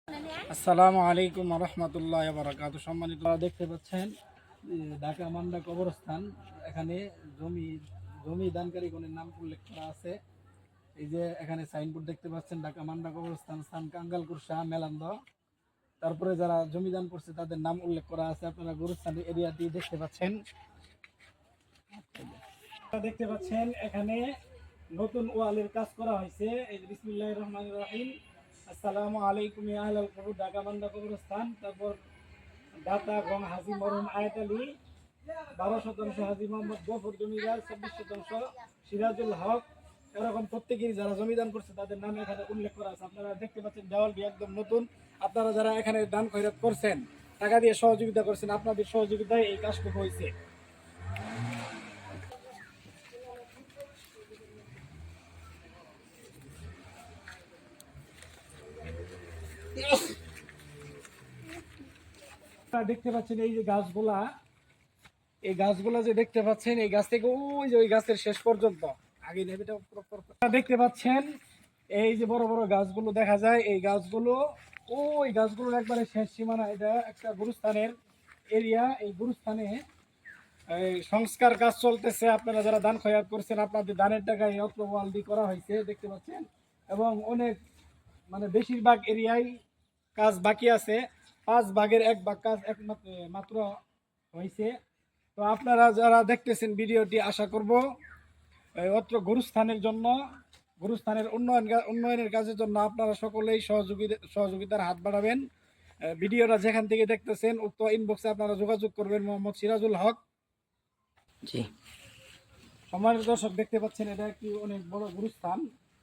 আসসালামু আলাইকুম রহমতুল্লাহ বারাকাতুহু। সম্মানিত দেখতে পাচ্ছেন ঢাকা মান্ডা কবরস্থান। এখানে জমি জমি দানকারীগণের নাম উল্লেখ করা আছে। এই যে এখানে সাইনবোর্ড দেখতে পাচ্ছেন, ঢাকা মান্ডা কবরস্থান, স্থান কাঙ্গালকুর শাহ মেলান্দ। তারপরে যারা জমি দান করছে তাদের নাম উল্লেখ করা আছে। আপনারা গুরুস্থান এরিয়াটি দেখতে পাচ্ছেন। দেখতে পাচ্ছেন এখানে নতুন ওয়ালের কাজ করা হয়েছে। এই যে বিসমিল্লাহির রহমানির রহিম, আসসালামু আলাইকুম ইয়া আহলাল কবর, ঢাকা মান্ডা কবরস্থান। তারপর দাতা গং হাজি মরহুম আয়াত আলী, 12 শতাংশ হাজি মোহাম্মদ গফর জমিদার, 26 শতাংশ সিরাজুল হক। এরকম প্রত্যেকেই যারা জমিদান করছে তাদের নাম এখানে উল্লেখ করা আছে। আপনারা দেখতে পাচ্ছেন দেওয়ালটি একদম নতুন। আপনারা যারা এখানে দান খয়রাত করছেন, টাকা দিয়ে সহযোগিতা করছেন, আপনাদের সহযোগিতায় এই কাজটুকু হয়েছে। দেখতে পাচ্ছেন এই যে গাছগুলা, এই গাছগুলা যে দেখতে পাচ্ছেন, এই গাছ থেকে ওই যে ওই গাছের শেষ পর্যন্ত আগে দেখতে পাচ্ছেন এই যে বড় বড় গাছগুলো দেখা যায়। এই গাছগুলো ওই গাছগুলোর একবারে শেষ সীমানা। এটা একটা গুরুস্থানের এরিয়া। এই গুরুস্থানে এই সংস্কার কাজ চলতেছে। আপনারা যারা দান খয়রাত করছেন, আপনাদের দানের টাকা এই অত্র ওয়াল দিয়ে করা হয়েছে দেখতে পাচ্ছেন। এবং অনেক বেশিরভাগ এরিয়ায় কাজ বাকি আছে। 5 ভাগের 1 ভাগ কাজ মাত্র হয়েছে। তো আপনারা যারা দেখতেছেন ভিডিওটি, আশা করব অত্র গুরুস্থানের জন্য, গুরুস্থানের উন্নয়নের কাজের জন্য আপনারা সকলেই সহযোগিতার হাত বাড়াবেন। ভিডিওটা যেখান থেকে দেখতেছেন উক্ত ইনবক্সে আপনারা যোগাযোগ করবেন। মোহাম্মদ সিরাজুল হক। জি, সম্মানিত দর্শক, দেখতে পাচ্ছেন এটা একটি অনেক বড় গুরুস্থান।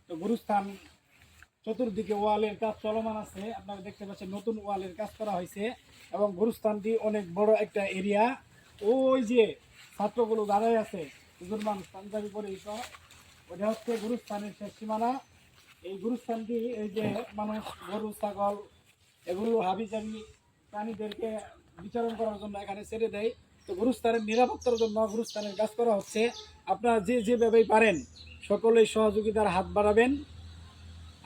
তো গুরুস্থান চতুর্দিকে ওয়ালের কাজ চলমান আছে। আপনারা দেখতে পাচ্ছেন নতুন ওয়ালের কাজ করা হয়েছে এবং গুরুস্থানটি অনেক বড় একটা এরিয়া। ওই যে ছাত্রগুলো দাঁড়ায় আছে, হুজুর মানুষ পাঞ্জাবি পরে, ওটা হচ্ছে গুরুস্থানের শেষ সীমানা। এই গুরুস্থানটি এই যে মানুষ গরু ছাগল এগুলো হাবিজাবি প্রাণীদেরকে বিচরণ করার জন্য এখানে ছেড়ে দেয়। তো গুরুস্থানের নিরাপত্তার জন্য গুরুস্থানের কাজ করা হচ্ছে। আপনারা যে যেভাবেই পারেন সকলেই সহযোগিতার হাত বাড়াবেন।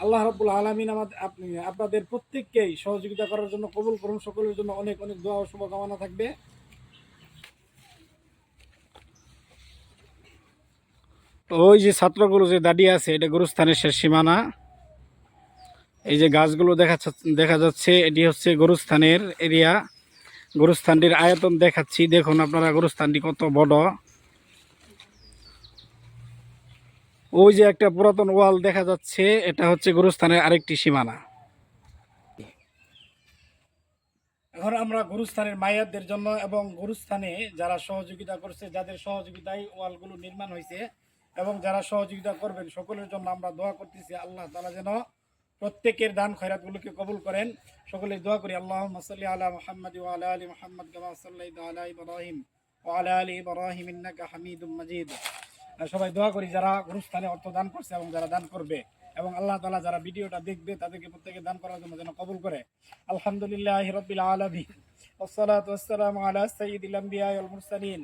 আল্লাহ রাব্বুল আলামিন আপনাদের প্রত্যেককেই সহযোগিতা করার জন্য কবুল করুন। সকলের জন্য অনেক অনেক দোয়া ও শুভকামনা থাকবে। ওই যে ছাত্রগুলো যে দাঁড়িয়ে আছে, এটা গুরুস্থানের শেষ সীমানা। এই যে গাছগুলো দেখা যাচ্ছে, এটি হচ্ছে গুরুস্থানের এরিয়া। গুরুস্থানটির আয়তন দেখাচ্ছি, দেখুন আপনারা গুরুস্থানটি কত বড়। ওই যে একটা পুরাতন ওয়াল দেখা যাচ্ছে, এটা হচ্ছে গুরুস্থানের আরেকটি সীমানা। এখন আমরা গুরুস্থানের মায়াতদের জন্য এবং গুরুস্থানে যারা সহযোগিতা করছে, যাদের সহযোগিতায় ওয়ালগুলো নির্মাণ হয়েছে এবং যারা সহযোগিতা করবেন, সকলের জন্য আমরা দোয়া করতেছি। আল্লাহ তাআলা যেন প্রত্যেকের দান খয়রাতগুলোকে কবুল করেন। সকলে দোয়া করি। আল্লাহুম্মা সাল্লি আলা মুহাম্মাদ ওয়া আলা আলি মুহাম্মাদ কামা সাল্লাইতা আলা ইব্রাহিম ওয়া আলা আলি ইব্রাহিম ইন্নাকা হামিদুম মাজিদ। সবাই দোয়া করি যারা গুরুস্থানে অর্থ দান করছে এবং যারা দান করবে, এবং আল্লাহ তাআলা যারা ভিডিওটা দেখবে তাদেরকে প্রত্যেকে দান করার জন্য যেন কবুল করে। আলহামদুলিল্লাহি রাব্বিল আলামিন, ওয়াসসালাতু ওয়াসসালামু আলা সাইয়্যিদিল আমবিয়া ওয়াল মুরসালিন।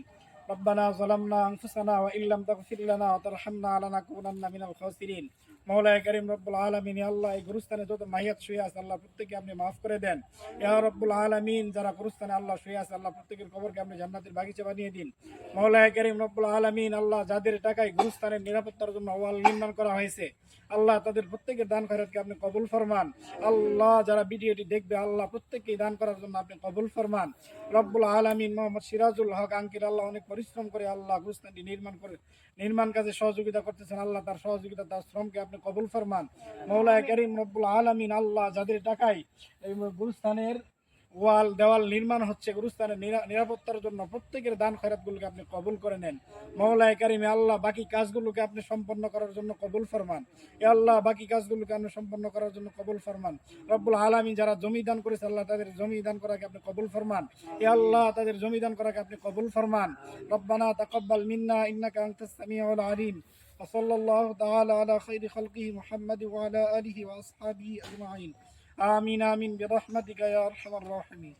রব্বানা যালামনা আনফুসানা ওয়া ইল্লাম তাগফির লানা ওয়া তারহামনা লানাকুনান্না মিনাল খাসিরিন। মওলায়ে কারীম রব্বুল আলামিন, ইয়া আল্লাহ এই গুরুস্থানে যত মাইয়াত শুয়ে আছে আল্লাহ প্রত্যেককে আপনি মাফ করে দেন। ইয়া রব্বুল আলামিন, যারা গুরুস্থানে আল্লাহ শুয়ে আছে আল্লাহ প্রত্যেকের কবরকে আপনি জান্নাতের বাগিচা বানিয়ে দিন। মওলায়ে কারীম রব্বুল আলামিন, আল্লাহ যাদের টাকায় গুরুস্থানের নিরাপত্তার জন্য ওয়াল নির্মাণ করা হয়েছে আল্লাহ তাদের প্রত্যেকের দান খয়রাতকে আপনি কবুল ফরমান। আল্লাহ যারা ভিডিওটি দেখবে আল্লাহ প্রত্যেককেই দান করার জন্য আপনি কবুল ফরমান। রব্বুল আলামিন, মোহাম্মদ সিরাজুল হক আঙ্কির আল্লাহ অনেক পরিশ্রম করে আল্লাহ গুরুস্থানটি নির্মাণ কাজে সহযোগিতা করতেছেন। আল্লাহ তার সহযোগিতা, তার শ্রমকে আপনি কবুল ফরমান। মওলায়ে কারীম রব্বুল আলামিন, আল্লাহ যাদের টাকায় এই গুরুস্থানের ওয়াল দেওয়াল নির্মাণ হচ্ছে, গুরুস্থানের নিরাপত্তার জন্য প্রত্যেকের দান খয়রাতগুলোকে আপনি কবুল করে নেন। মওলায়ে কারীম, আল্লাহ বাকি কাজগুলোকে আপনি সম্পন্ন করার জন্য কবুল ফরমান। এ আল্লাহ বাকি কাজগুলোকে আপনি সম্পন্ন করার জন্য কবুল ফরমান। রব্বুল আলামিন, যারা জমি দান করেছে আল্লাহ তাদের জমি দান করাকে আপনি কবুল ফরমান। এ আল্লাহ তাদের জমি দান করাকে আপনি কবুল ফরমান। রব্বানা তাকাব্বাল মিন্না ইন্নাকা আনতাস সামিউল আলিম। ওয়া সাল্লাল্লাহু তাআলা আলা খাইরি খালকিহি মুহাম্মাদ ওয়া আলা আলিহি ওয়া আসহাবিহি আজমাইন। আমিন আমিন বিরহমাতিকা ইয়া আরহামার রাহিমিন।